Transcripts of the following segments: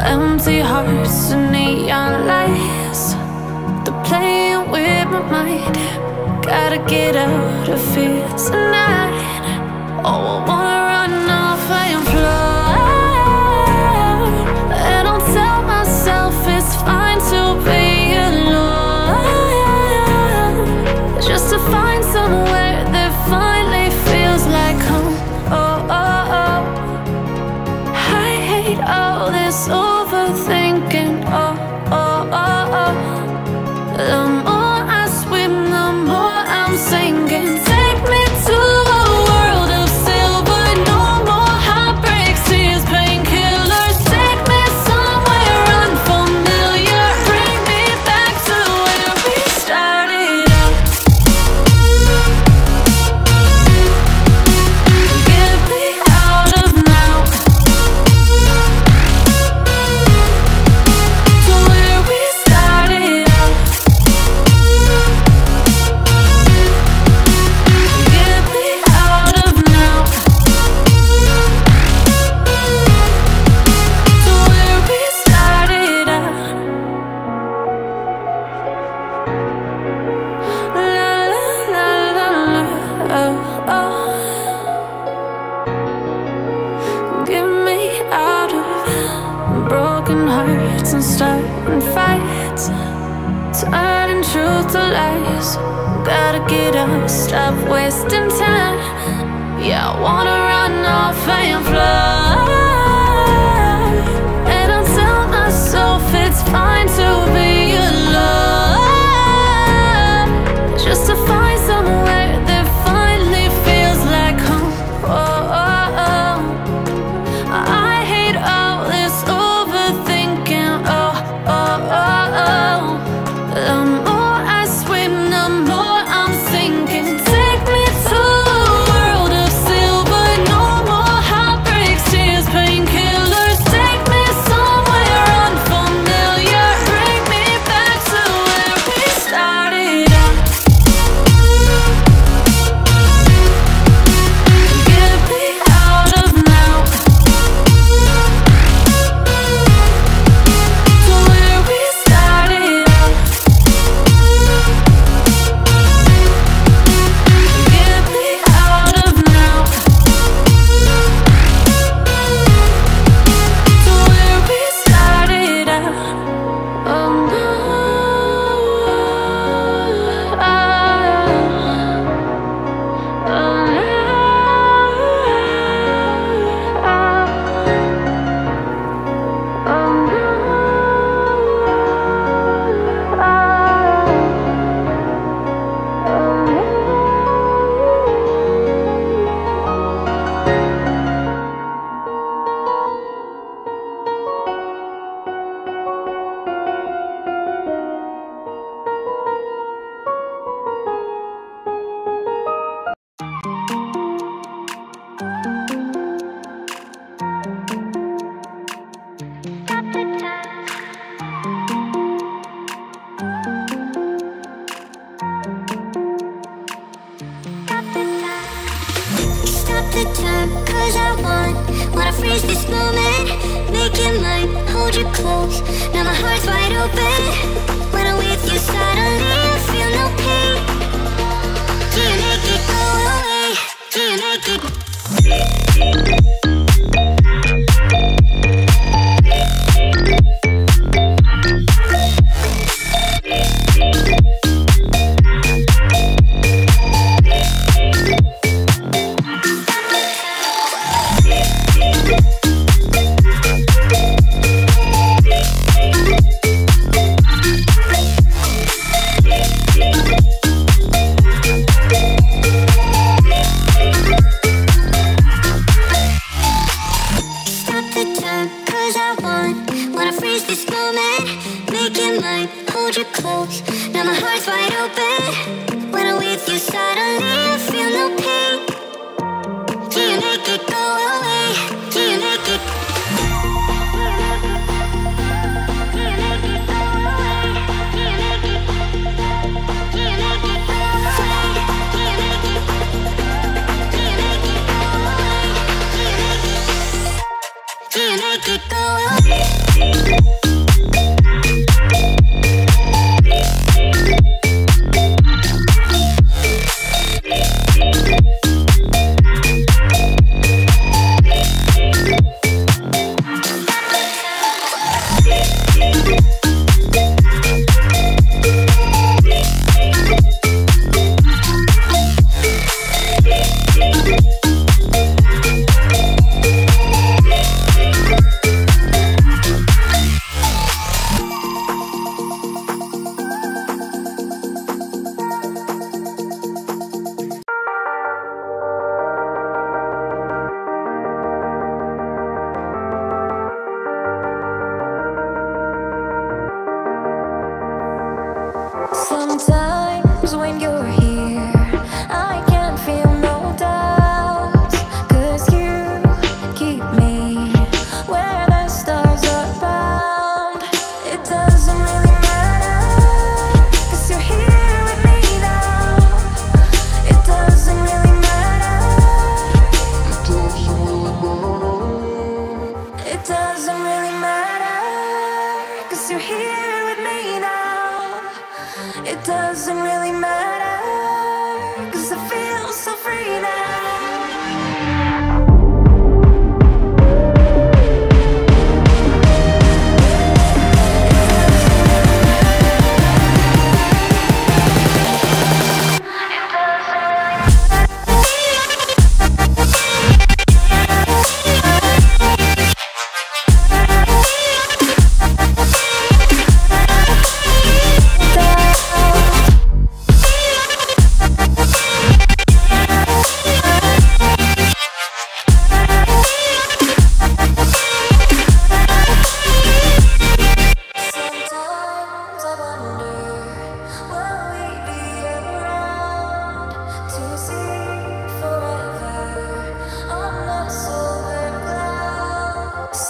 Empty hearts and neon lights, they're playing with my mind. Gotta get out of here tonight. Oh, I wanna run off and fly. And I'll tell myself it's fine to be alone, just to find somewhere that finally feels like home. Oh, oh, oh. I hate all this overthinking. Oh, oh, oh, oh. The more I swim, the more I'm sinking. Take me to a world of silver. No more heartbreaks, tears, painkillers. Take me somewhere unfamiliar. Bring me back to where we started out. Get me out of now, to where we started out. Get me out of now, to where we started out. La la la la la, oh, oh. Get me out of broken hearts and starting fights, turning truth to lies. Gotta get up, stop wasting time. Yeah, I wanna run off and fly. And I'll tell myself it's fine to be alone, just to find somewhere that finally feels like home. Oh, oh, oh. I hate all this overthinking. Oh, oh, oh, oh. The more I swim, the more I'm sinking. Take me to a world of silver. No more heartbreaks, tears, painkillers. Take me somewhere unfamiliar. Bring me back to where we started out. Get me out of now, to where we started out. Get me out of now, to where we started out. Oh no, stop the time, 'cause I wanna freeze this moment. Make it mine, hold you close. Now my heart's wide open. When I'm with you, suddenly I feel no pain. Do you make it go away? Do you make it? Stop the time, 'cause I wanna freeze this moment. Make it mine, hold you close. Now my heart's wide open. When I'm with you, suddenly I feel no pain. Do you make it go away? Do you make it? Do you make it go away? Do you make it? Do you make it go away? Do you make it? Do you make it go away? Do you make it? Do you make it go away? Sometimes when you're here, I can't feel no doubts, 'cause you keep me where the stars are bound. It doesn't really matter, 'cause you're here with me now. It doesn't really matter. It doesn't really matter, 'cause you're here with me now. It doesn't really matter, 'cause I feel so free now.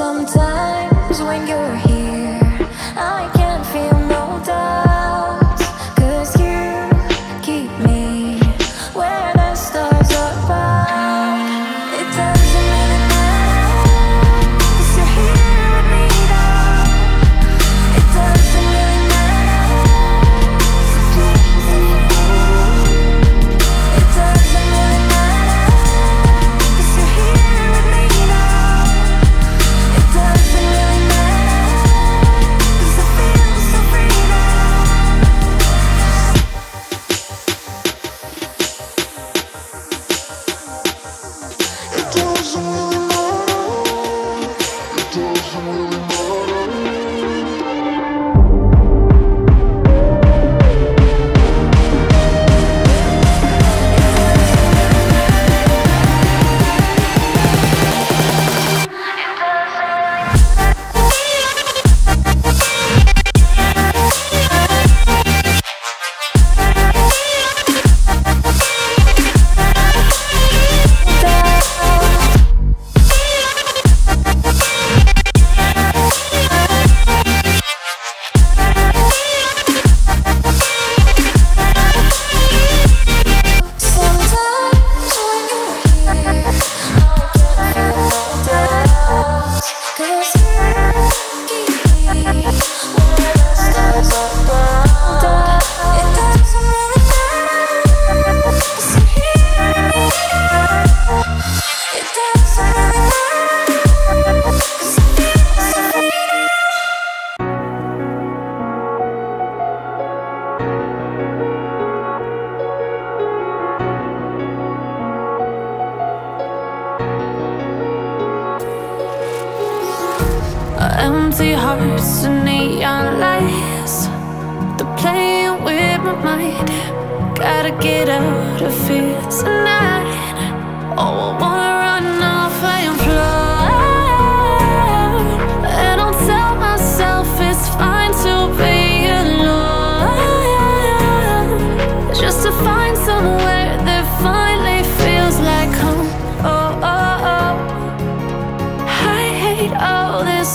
Sometimes when you're here, I can't feel no doubts, 'cause you keep me where the stars are bound. It doesn't really matter, 'cause you're here with me now. It doesn't really matter. It doesn't really matter, 'cause you're here with me now. It doesn't really matter, 'cause I feel so free now. It doesn't really matter. It doesn't really matter. Empty hearts and neon lights, they're playing with my mind. Gotta get out of here tonight. Oh, I wanna run off and fly, and I'll tell myself it's fine to be alone, just to find somewhere that finally feels like home. Oh, oh, oh. I hate all this.